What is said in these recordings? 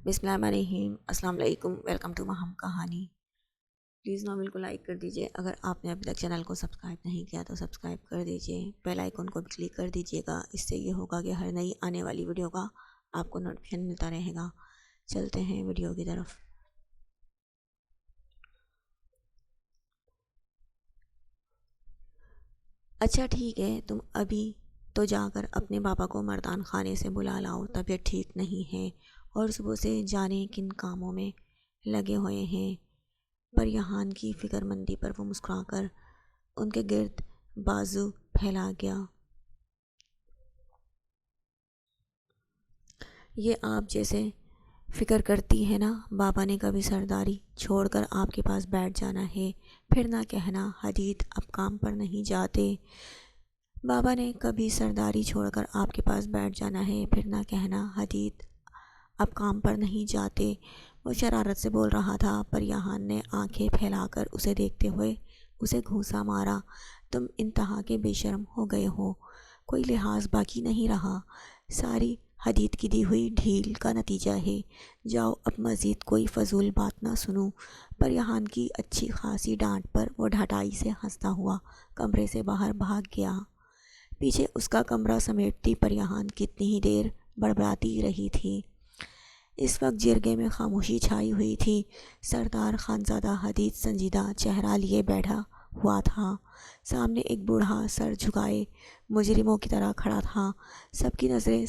بسم اللہ الرحمن الرحیم۔ السلام علیکم، ویلکم ٹو مہم کہانی۔ پلیز ناول کو لائک کر دیجئے۔ اگر آپ نے ابھی تک چینل کو سبسکرائب نہیں کیا تو سبسکرائب کر دیجئے، بیل آئیکن کو بھی کلک کر دیجئے گا۔ اس سے یہ ہوگا کہ ہر نئی آنے والی ویڈیو کا آپ کو نوٹیفیکیشن ملتا رہے گا۔ چلتے ہیں ویڈیو کی طرف۔ اچھا ٹھیک ہے، تم ابھی تو جا کر اپنے بابا کو مردان خانے سے بلا لاؤ، طبیعت ٹھیک نہیں ہے اور صبح سے جانے کن کاموں میں لگے ہوئے ہیں۔ پریہان کی فکر مندی پر وہ مسکرا کر ان کے گرد بازو پھیلا گیا۔ یہ آپ جیسے فکر کرتی ہے نا، بابا نے کبھی سرداری چھوڑ کر آپ کے پاس بیٹھ جانا ہے، پھر نہ کہنا حدید اب کام پر نہیں جاتے۔ بابا نے کبھی سرداری چھوڑ کر آپ کے پاس بیٹھ جانا ہے، پھر نہ کہنا حدید اب کام پر نہیں جاتے۔ وہ شرارت سے بول رہا تھا۔ پریہان نے آنکھیں پھیلا کر اسے دیکھتے ہوئے اسے گھونسا مارا۔ تم انتہا کے بے شرم ہو گئے ہو، کوئی لحاظ باقی نہیں رہا۔ ساری حدید کی دی ہوئی ڈھیل کا نتیجہ ہے۔ جاؤ اب مزید کوئی فضول بات نہ سنو۔ پریہان کی اچھی خاصی ڈانٹ پر وہ ڈھٹائی سے ہنستا ہوا کمرے سے باہر بھاگ گیا۔ پیچھے اس کا کمرہ سمیٹتی پریہان کتنی ہی دیر بڑبڑاتی رہی تھی۔ اس وقت جرگے میں خاموشی چھائی ہوئی تھی۔ سردار خانزادہ حدید سنجیدہ چہرہ لیے بیٹھا ہوا تھا۔ سامنے ایک بوڑھا سر جھکائے مجرموں کی طرح کھڑا تھا۔ سب کی نظریں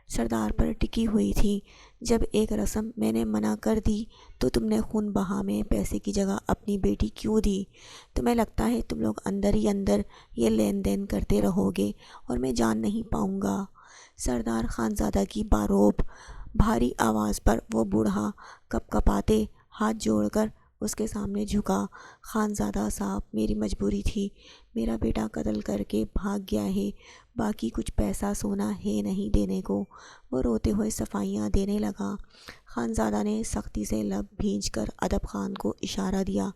سردار پر ٹکی ہوئی تھی۔ جب ایک رسم میں نے منع کر دی تو تم نے خون بہا میں پیسے کی جگہ اپنی بیٹی کیوں دی؟ تمہیں لگتا ہے تم لوگ اندر ہی اندر یہ لین دین کرتے رہو گے اور میں جان نہیں پاؤں گا؟ سردار خانزادہ کی باروب بھاری آواز پر وہ بوڑھا کپ کپاتے ہاتھ جوڑ کر اس کے سامنے جھکا۔ خانزادہ صاحب، میری مجبوری تھی، میرا بیٹا قتل کر کے بھاگ گیا ہے، باقی کچھ پیسہ سونا ہے نہیں دینے کو۔ وہ روتے ہوئے صفائیاں دینے لگا۔ خانزادہ نے سختی سے لب بھینچ کر ادب خان کو اشارہ دیا۔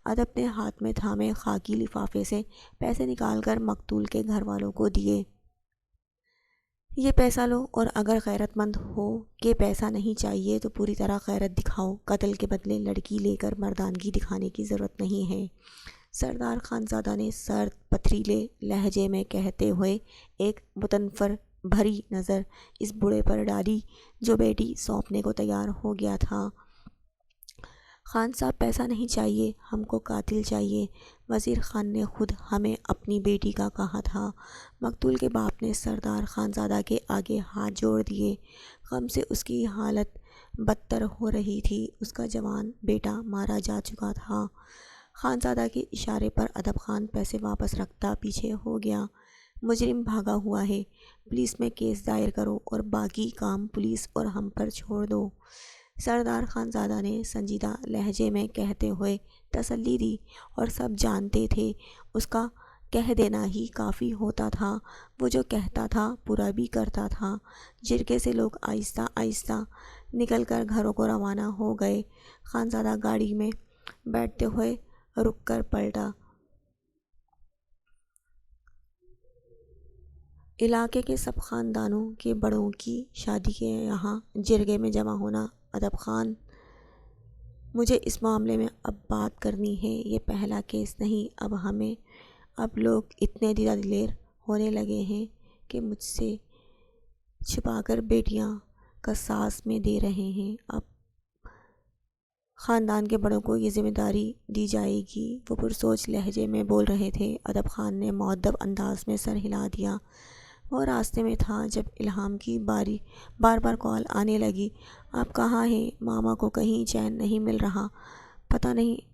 ادب نے ہاتھ میں تھامے خاکی لفافے سے پیسے نکال کر مقتول کے گھر والوں کو دیے۔ یہ پیسہ لو، اور اگر غیرت مند ہو کہ پیسہ نہیں چاہیے تو پوری طرح غیرت دکھاؤ۔ قتل کے بدلے لڑکی لے کر مردانگی دکھانے کی ضرورت نہیں ہے۔ سردار خانزادہ نے سرد پتھریلے لہجے میں کہتے ہوئے ایک متنفر بھری نظر اس بوڑھے پر ڈالی جو بیٹی سونپنے کو تیار ہو گیا تھا۔ خان صاحب، پیسہ نہیں چاہیے، ہم کو قاتل چاہیے۔ وزیر خان نے خود ہمیں اپنی بیٹی کا کہا تھا۔ مقتول کے باپ نے سردار خانزادہ کے آگے ہاتھ جوڑ دیے۔ غم سے اس کی حالت بدتر ہو رہی تھی۔ اس کا جوان بیٹا مارا جا چکا تھا۔ خانزادہ کے اشارے پر ادب خان پیسے واپس رکھتا پیچھے ہو گیا۔ مجرم بھاگا ہوا ہے، پولیس میں کیس دائر کرو اور باقی کام پولیس اور ہم پر چھوڑ دو۔ سردار خانزادہ نے سنجیدہ لہجے میں کہتے ہوئے تسلی دی، اور سب جانتے تھے اس کا کہہ دینا ہی کافی ہوتا تھا۔ وہ جو کہتا تھا پورا بھی کرتا تھا۔ جرگے سے لوگ آہستہ آہستہ نکل کر گھروں کو روانہ ہو گئے۔ خانزادہ گاڑی میں بیٹھتے ہوئے رک کر پلٹا۔ علاقے کے سب خاندانوں کے بڑوں کی شادی کے یہاں جرگے میں جمع ہونا۔ ادب خان، مجھے اس معاملے میں اب بات کرنی ہے۔ یہ پہلا کیس نہیں۔ اب لوگ اتنے دلیر ہونے لگے ہیں کہ مجھ سے چھپا کر بیٹیاں قصاص میں دے رہے ہیں۔ اب خاندان کے بڑوں کو یہ ذمہ داری دی جائے گی۔ وہ پرسوچ لہجے میں بول رہے تھے۔ ادب خان نے مؤدب انداز میں سر ہلا دیا۔ وہ راستے میں تھا جب الہام کی بار بار کال آنے لگی۔ آپ کہاں ہیں؟ ماما کو کہیں چین نہیں مل رہا۔ پتہ نہیں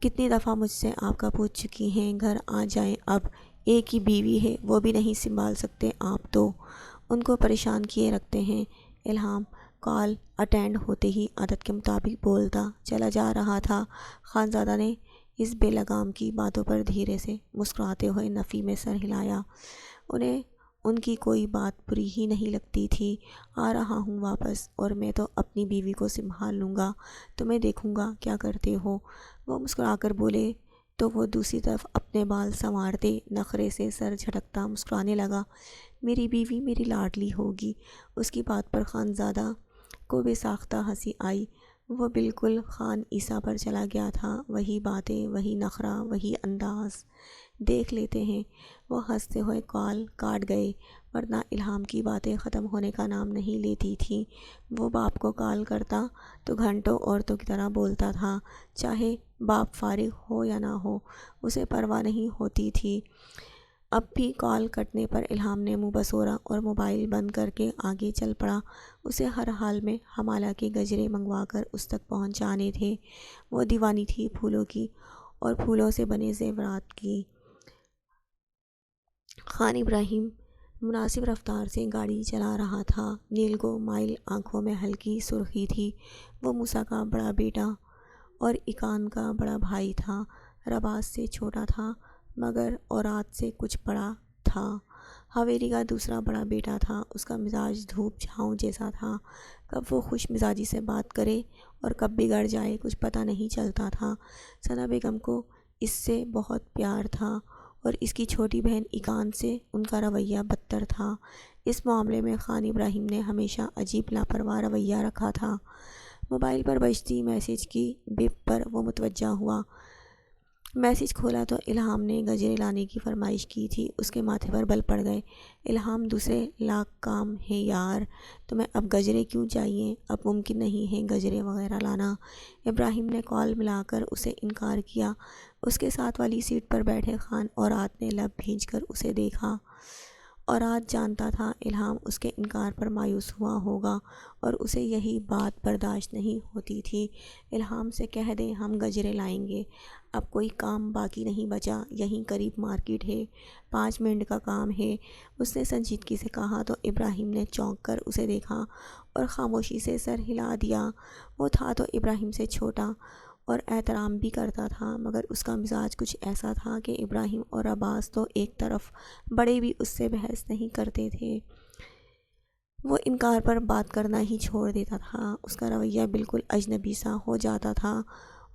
کتنی دفعہ مجھ سے آپ کا پوچھ چکی ہیں، گھر آ جائیں اب، ایک ہی بیوی ہے، وہ بھی نہیں سنبھال سکتے آپ تو، ان کو پریشان کیے رکھتے ہیں۔ الہام کال اٹینڈ ہوتے ہی عادت کے مطابق بولتا چلا جا رہا تھا۔ خانزادہ نے اس بے لگام کی باتوں پر دھیرے سے مسکراتے ہوئے نفی میں سر ہلایا۔ انہیں ان کی کوئی بات بری ہی نہیں لگتی تھی۔ آ رہا ہوں واپس، اور میں تو اپنی بیوی کو سنبھال لوں گا، تمہیں دیکھوں گا کیا کرتے ہو۔ وہ مسکرا کر بولے تو وہ دوسری طرف اپنے بال سنوارتے نخرے سے سر جھٹکتا مسکرانے لگا۔ میری بیوی میری لاڈلی ہوگی، اس کی بات پر خانزادہ کو بے ساختہ ہنسی آئی۔ وہ بالکل خان عیسیٰ پر چلا گیا تھا، وہی باتیں، وہی نخرہ، وہی انداز۔ دیکھ لیتے ہیں۔ وہ ہنستے ہوئے کال کاٹ گئے، ورنہ الہام کی باتیں ختم ہونے کا نام نہیں لیتی تھیں۔ وہ باپ کو کال کرتا تو گھنٹوں عورتوں کی طرح بولتا تھا، چاہے باپ فارغ ہو یا نہ ہو، اسے پرواہ نہیں ہوتی تھی۔ اب بھی کال کٹنے پر الہام نے منہ بسورا اور موبائل بند کر کے آگے چل پڑا۔ اسے ہر حال میں حمالہ کے گجرے منگوا کر اس تک پہنچانے تھے۔ وہ دیوانی تھی پھولوں کی اور پھولوں سے بنے زیورات کی۔ خان ابراہیم مناسب رفتار سے گاڑی چلا رہا تھا۔ نیلگو مائل آنکھوں میں ہلکی سرخی تھی۔ وہ موسیٰ کا بڑا بیٹا اور اکان کا بڑا بھائی تھا۔ رباز سے چھوٹا تھا مگر اورات سے کچھ بڑا تھا۔ حویلی کا دوسرا بڑا بیٹا تھا۔ اس کا مزاج دھوپ چھاؤں جیسا تھا۔ کب وہ خوش مزاجی سے بات کرے اور کب بگڑ جائے کچھ پتہ نہیں چلتا تھا۔ ثنا بیگم کو اس سے بہت پیار تھا اور اس کی چھوٹی بہن اکان سے ان کا رویہ بدتر تھا۔ اس معاملے میں خان ابراہیم نے ہمیشہ عجیب لاپرواہ رویہ رکھا تھا۔ موبائل پر بجتی میسج کی بپ پر وہ متوجہ ہوا۔ میسج کھولا تو الہام نے گجرے لانے کی فرمائش کی تھی۔ اس کے ماتھے پر بل پڑ گئے۔ الہام، دوسرے لاکھ کام ہیں یار، تمہیں اب گجرے کیوں چاہیے؟ اب ممکن نہیں ہے گجرے وغیرہ لانا۔ ابراہیم نے کال ملا کر اسے انکار کیا۔ اس کے ساتھ والی سیٹ پر بیٹھے خان اورات نے لب بھیج کر اسے دیکھا۔ اورات جانتا تھا الہام اس کے انکار پر مایوس ہوا ہوگا اور اسے یہی بات برداشت نہیں ہوتی تھی۔ الہام سے کہہ دیں ہم گجرے لائیں گے، اب کوئی کام باقی نہیں بچا، یہیں قریب مارکیٹ ہے، 5 منٹ کا کام ہے۔ اس نے سنجیدگی سے کہا تو ابراہیم نے چونک کر اسے دیکھا اور خاموشی سے سر ہلا دیا۔ وہ تھا تو ابراہیم سے چھوٹا اور احترام بھی کرتا تھا مگر اس کا مزاج کچھ ایسا تھا کہ ابراہیم اور عباس تو ایک طرف، بڑے بھی اس سے بحث نہیں کرتے تھے۔ وہ انکار پر بات کرنا ہی چھوڑ دیتا تھا۔ اس کا رویہ بالکل اجنبی سا ہو جاتا تھا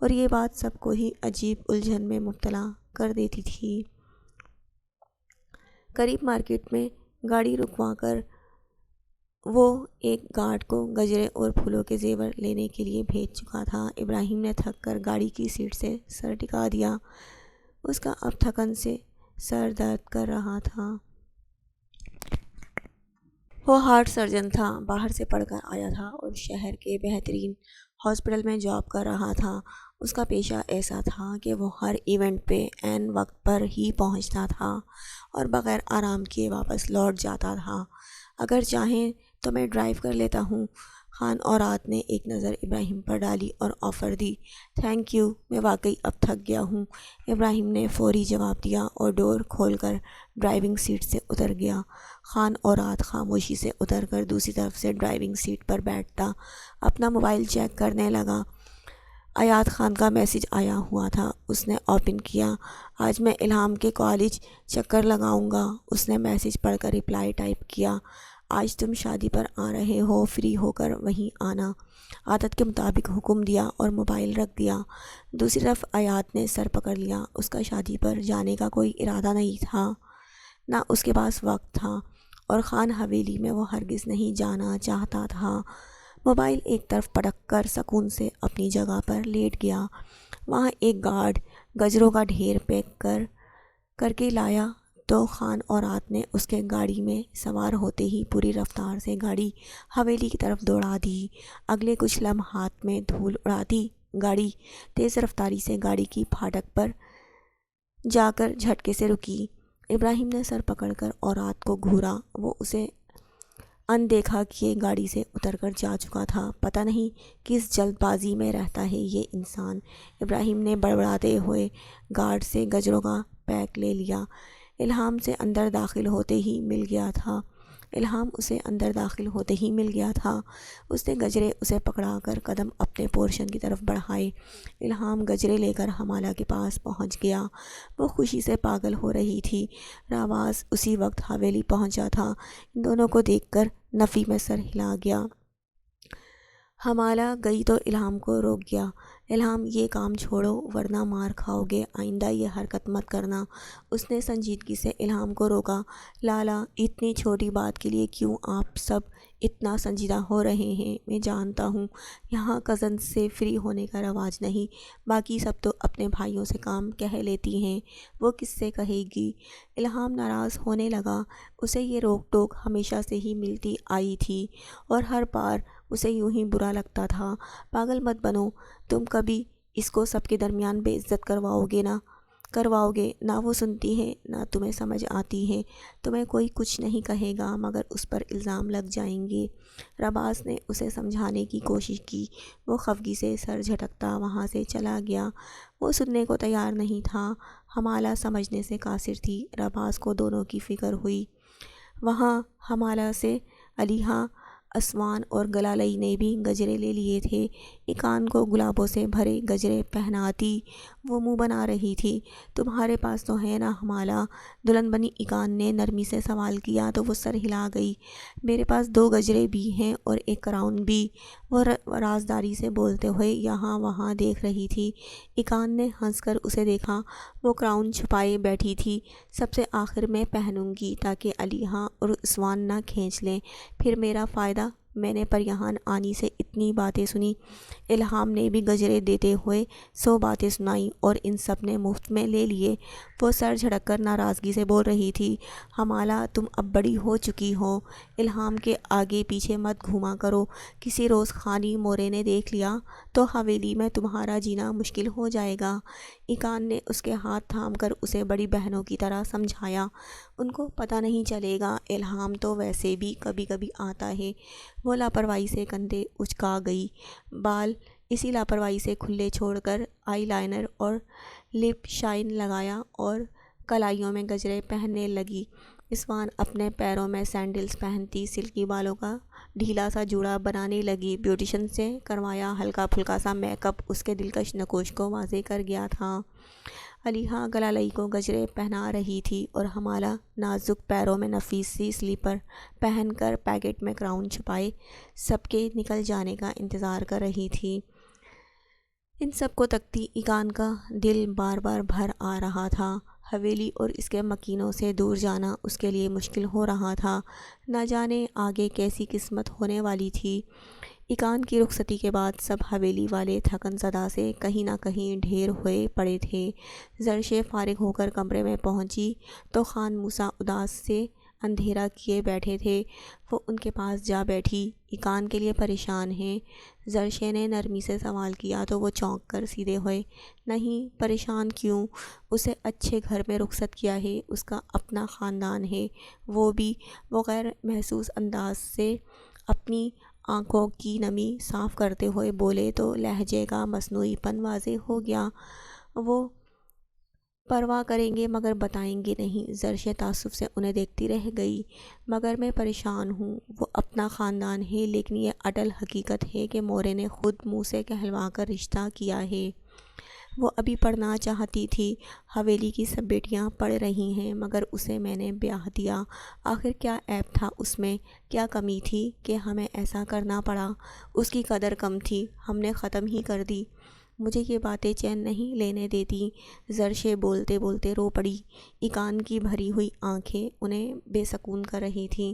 اور یہ بات سب کو ہی عجیب الجھن میں مبتلا کر دیتی تھی۔ قریب مارکیٹ میں گاڑی رکوا کر وہ ایک گارڈ کو گجرے اور پھولوں کے زیور لینے کے لیے بھیج چکا تھا۔ ابراہیم نے تھک کر گاڑی کی سیٹ سے سر ٹکا دیا۔ اس کا اب تھکن سے سر درد کر رہا تھا۔ وہ ہارٹ سرجن تھا، باہر سے پڑھ کر آیا تھا اور شہر کے بہترین ہاسپٹل میں جاب کر رہا تھا۔ اس کا پیشہ ایسا تھا کہ وہ ہر ایونٹ پہ عین وقت پر ہی پہنچتا تھا اور بغیر آرام کیے واپس لوٹ جاتا تھا۔ اگر چاہیں تو میں ڈرائیو کر لیتا ہوں۔ خان اورات نے ایک نظر ابراہیم پر ڈالی اور آفر دی۔ تھینک یو، میں واقعی اب تھک گیا ہوں۔ ابراہیم نے فوری جواب دیا اور ڈور کھول کر ڈرائیونگ سیٹ سے اتر گیا۔ خان اورات خاموشی سے اتر کر دوسری طرف سے ڈرائیونگ سیٹ پر بیٹھتا اپنا موبائل چیک کرنے لگا۔ ایاد خان کا میسج آیا ہوا تھا۔ اس نے اوپن کیا۔ آج میں الہام کے کالج چکر لگاؤں گا۔ اس نے میسج پڑھ کر رپلائی ٹائپ کیا۔ آج تم شادی پر آ رہے ہو، فری ہو کر وہیں آنا۔ عادت کے مطابق حکم دیا اور موبائل رکھ دیا۔ دوسری طرف ایاد نے سر پکڑ لیا۔ اس کا شادی پر جانے کا کوئی ارادہ نہیں تھا، نہ اس کے پاس وقت تھا اور خان حویلی میں وہ ہرگز نہیں جانا چاہتا تھا۔ موبائل ایک طرف پٹک کر سکون سے اپنی جگہ پر لیٹ گیا۔ وہاں ایک گارڈ گجروں کا ڈھیر پیک کر کے لایا تو خان اورات نے اس کے گاڑی میں سوار ہوتے ہی پوری رفتار سے گاڑی حویلی کی طرف دوڑا دی۔ اگلے کچھ لمحات میں دھول اڑاتی گاڑی تیز رفتاری سے گاڑی کی پھاٹک پر جا کر جھٹکے سے رکی۔ ابراہیم نے سر پکڑ کر اورات کو گھورا۔ وہ اسے اندیکھا کیے گاڑی سے اتر کر جا چکا تھا۔ پتہ نہیں کس جلد بازی میں رہتا ہے یہ انسان۔ ابراہیم نے بڑبڑاتے ہوئے گارڈ سے گجروں کا پیک لے لیا۔ الہام سے اندر داخل ہوتے ہی مل گیا تھا۔ اس نے گجرے اسے پکڑا کر قدم اپنے پورشن کی طرف بڑھائے۔ الہام گجرے لے کر حمالہ کے پاس پہنچ گیا۔ وہ خوشی سے پاگل ہو رہی تھی۔ راواز اسی وقت حویلی پہنچا تھا۔ ان دونوں کو دیکھ کر نفی میں سر ہلا گیا۔ حمالہ گئی تو الہام کو روک گیا۔ الہام یہ کام چھوڑو ورنہ مار کھاؤ گے، آئندہ یہ حرکت مت کرنا۔ اس نے سنجیدگی سے الہام کو روکا۔ لالا، اتنی چھوٹی بات کے لیے کیوں آپ سب اتنا سنجیدہ ہو رہے ہیں؟ میں جانتا ہوں یہاں کزن سے فری ہونے کا رواج نہیں، باقی سب تو اپنے بھائیوں سے کام کہہ لیتی ہیں، وہ کس سے کہے گی؟ الہام ناراض ہونے لگا۔ اسے یہ روک ٹوک ہمیشہ سے ہی ملتی آئی تھی اور ہر بار اسے یوں ہی برا لگتا تھا۔ پاگل مت بنو، تم کبھی اس کو سب کے درمیان بے عزت کرواؤ گے نہ وہ سنتی ہے نہ تمہیں سمجھ آتی ہے۔ تمہیں کوئی کچھ نہیں کہے گا مگر اس پر الزام لگ جائیں گے۔ رباس نے اسے سمجھانے کی کوشش کی، وہ خفگی سے سر جھٹکتا وہاں سے چلا گیا۔ وہ سننے کو تیار نہیں تھا۔ حمالہ سمجھنے سے قاصر تھی۔ رباس کو دونوں کی فکر ہوئی۔ وہاں حمالہ سے علیحہ، اسوان اور گلالئی نے بھی گجرے لے لیے تھے۔ ایقان کو گلابوں سے بھرے گجرے پہناتی وہ منہ بنا رہی تھی۔ تمہارے پاس تو ہے نا حمالہ؟ دلہن بنی ایقان نے نرمی سے سوال کیا تو وہ سر ہلا گئی۔ میرے پاس 2 گجرے بھی ہیں اور ایک کراؤن بھی، وہ رازداری سے بولتے ہوئے یہاں وہاں دیکھ رہی تھی۔ ایقان نے ہنس کر اسے دیکھا۔ وہ کراؤن چھپائے بیٹھی تھی۔ سب سے آخر میں پہنوں گی تاکہ علیحہ اور اسوان نہ کھینچ لیں، پھر میرا فائدہ۔ میں نے پریہان آنی سے اتنی باتیں سنی، الہام نے بھی گجرے دیتے ہوئے 100 باتیں سنائیں اور ان سب نے مفت میں لے لیے۔ وہ سر جھٹک کر ناراضگی سے بول رہی تھی، حمالہ تم اب بڑی ہو چکی ہو، الہام کے آگے پیچھے مت گھوما کرو، کسی روز خانی مورے نے دیکھ لیا تو حویلی میں تمہارا جینا مشکل ہو جائے گا۔ ایقان نے اس کے ہاتھ تھام کر اسے بڑی بہنوں کی طرح سمجھایا۔ ان کو پتہ نہیں چلے گا، الہام تو ویسے بھی کبھی کبھی آتا ہے۔ وہ لاپرواہی سے کندھے اچکا گئی، بال اسی لاپرواہی سے کھلے چھوڑ کر آئی لائنر اور لپ شائن لگایا اور کلائیوں میں گجرے پہننے لگی۔ اسوان اپنے پیروں میں سینڈلز پہنتی سلکی بالوں کا ڈھیلا سا جوڑا بنانے لگی۔ بیوٹیشن سے کروایا ہلکا پھلکا سا میک اپ اس کے دلکش نقوش کو واضح کر گیا تھا۔ علیحہ گلالئی کو گجرے پہنا رہی تھی اور حمالہ نازک پیروں میں نفیس سی سلیپر پہن کر پیکٹ میں کراؤن چھپائے سب کے نکل جانے کا انتظار کر رہی تھی۔ ان سب کو تکتی ایقان کا دل بار بار بھر آ رہا تھا۔ حویلی اور اس کے مکینوں سے دور جانا اس کے لیے مشکل ہو رہا تھا۔ نہ جانے آگے کیسی قسمت ہونے والی تھی۔ ایقان کی رخصتی کے بعد سب حویلی والے تھکن زدہ سے کہیں نہ کہیں ڈھیر ہوئے پڑے تھے۔ زرشے فارغ ہو کر کمرے میں پہنچی تو خان موسیٰ اداس سے اندھیرا کیے بیٹھے تھے۔ وہ ان کے پاس جا بیٹھی۔ ایقان کے لیے پریشان ہیں؟ زرشے نے نرمی سے سوال کیا تو وہ چونک کر سیدھے ہوئے۔ نہیں، پریشان کیوں؟ اسے اچھے گھر میں رخصت کیا ہے، اس کا اپنا خاندان ہے۔ وہ غیر محسوس انداز سے اپنی آنکھوں کی نمی صاف کرتے ہوئے بولے تو لہجے کا مصنوعی پن واضح ہو گیا۔ وہ پرواہ کریں گے مگر بتائیں گے نہیں۔ زرشے تعصب سے انہیں دیکھتی رہ گئی۔ مگر میں پریشان ہوں۔ وہ اپنا خاندان ہے لیکن یہ اٹل حقیقت ہے کہ مورے نے خود منہ سے کہلوا کر رشتہ کیا ہے۔ وہ ابھی پڑھنا چاہتی تھی۔ حویلی کی سب بیٹیاں پڑھ رہی ہیں مگر اسے میں نے بیاہ دیا۔ آخر کیا عیب تھا اس میں؟ کیا کمی تھی کہ ہمیں ایسا کرنا پڑا؟ اس کی قدر کم تھی، ہم نے ختم ہی کر دی۔ مجھے یہ باتیں چین نہیں لینے دیتی۔ زرشے بولتے بولتے رو پڑی۔ ایقان کی بھری ہوئی آنکھیں انہیں بے سکون کر رہی تھیں۔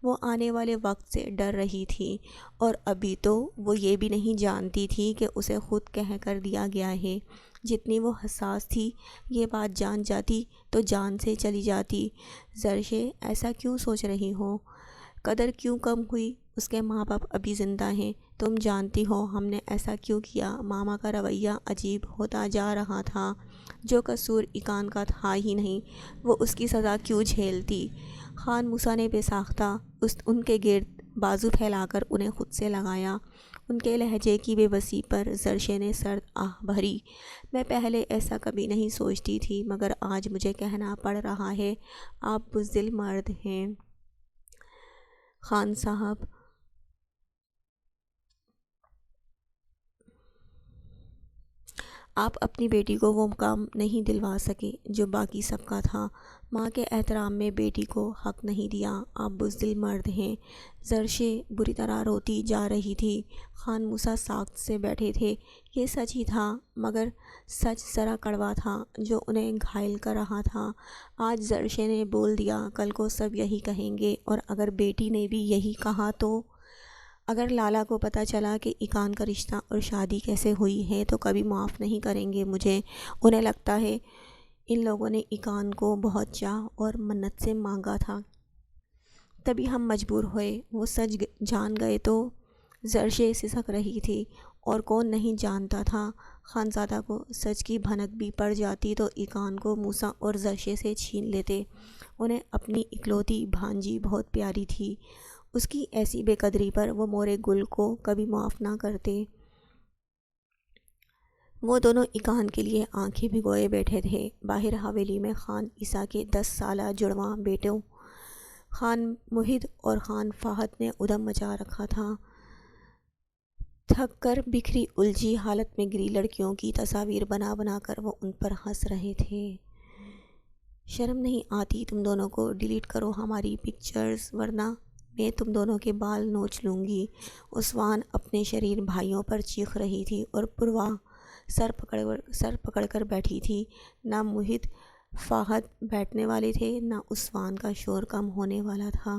وہ آنے والے وقت سے ڈر رہی تھی اور ابھی تو وہ یہ بھی نہیں جانتی تھی کہ اسے خود کہہ کر دیا گیا ہے۔ جتنی وہ حساس تھی، یہ بات جان جاتی تو جان سے چلی جاتی۔ زرشے، ایسا کیوں سوچ رہی ہو؟ قدر کیوں کم ہوئی؟ اس کے ماں باپ ابھی زندہ ہیں، تم جانتی ہو ہم نے ایسا کیوں کیا۔ ماما کا رویہ عجیب ہوتا جا رہا تھا۔ جو قصور ایقان کا تھا ہی نہیں، وہ اس کی سزا کیوں جھیلتی؟ خان موسیٰ نے بے ساختہ ان کے گرد بازو پھیلا کر انہیں خود سے لگایا۔ ان کے لہجے کی بے بسی پر زرشے نے سرد آہ بھری۔ میں پہلے ایسا کبھی نہیں سوچتی تھی مگر آج مجھے کہنا پڑ رہا ہے، آپ بزدل مرد ہیں۔ خان صاحب، آپ اپنی بیٹی کو وہ مقام نہیں دلوا سکے جو باقی سب کا تھا۔ ماں کے احترام میں بیٹی کو حق نہیں دیا۔ آپ بزدل مرد ہیں۔ زرشے بری طرح روتی جا رہی تھی۔ خان موسیٰ ساکت سے بیٹھے تھے۔ یہ سچ ہی تھا، مگر سچ ذرا کڑوا تھا جو انہیں گھائل کر رہا تھا۔ آج زرشے نے بول دیا، کل کو سب یہی کہیں گے، اور اگر بیٹی نے بھی یہی کہا تو؟ اگر لالا کو پتہ چلا کہ ایقان کا رشتہ اور شادی کیسے ہوئی ہے تو کبھی معاف نہیں کریں گے مجھے۔ انہیں لگتا ہے ان لوگوں نے ایقان کو بہت چاہ اور منت سے مانگا تھا، تبھی ہم مجبور ہوئے۔ وہ سچ جان گئے تو؟ زرشے سسک رہی تھی۔ اور کون نہیں جانتا تھا؟ خانزادہ کو سچ کی بھنک بھی پڑ جاتی تو ایقان کو موسیٰ اور زرشے سے چھین لیتے۔ انہیں اپنی اکلوتی بھانجی بہت پیاری تھی۔ اس کی ایسی بے قدری پر وہ مورے گل کو کبھی معاف نہ کرتے۔ وہ دونوں ایقان کے لیے آنکھیں بھگوئے بیٹھے تھے۔ باہر حویلی میں خان عیسیٰ کے 10 سالہ جڑواں بیٹوں خان محب اور خان فہد نے ادھم مچا رکھا تھا۔ تھک کر بکھری الجھی حالت میں گری لڑکیوں کی تصاویر بنا بنا کر وہ ان پر ہنس رہے تھے۔ شرم نہیں آتی تم دونوں کو؟ ڈیلیٹ کرو ہماری پکچرز ورنہ میں تم دونوں کے بال نوچ لوں گی۔ عثمان اپنے شریر بھائیوں پر چیخ رہی تھی اور پروا سر پکڑ کر بیٹھی تھی۔ نہ محب فہد بیٹھنے والے تھے، نہ عثمان کا شور کم ہونے والا تھا۔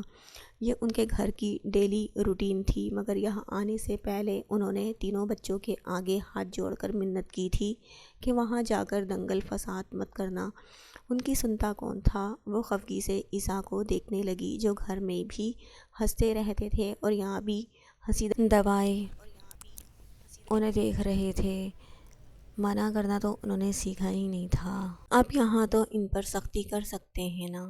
یہ ان کے گھر کی ڈیلی روٹین تھی، مگر یہاں آنے سے پہلے انہوں نے تینوں بچوں کے آگے ہاتھ جوڑ کر منت کی تھی کہ وہاں جا کر دنگل فساد مت کرنا۔ ان کی سنتا کون تھا؟ وہ خفگی سے عیسیٰ کو دیکھنے لگی جو گھر میں بھی ہنستے رہتے تھے اور یہاں بھی ہنسی دبائے انہیں دیکھ رہے تھے۔ منع کرنا تو انہوں نے سیکھا ہی نہیں تھا۔ اب یہاں تو ان پر سختی کر سکتے ہیں نا؟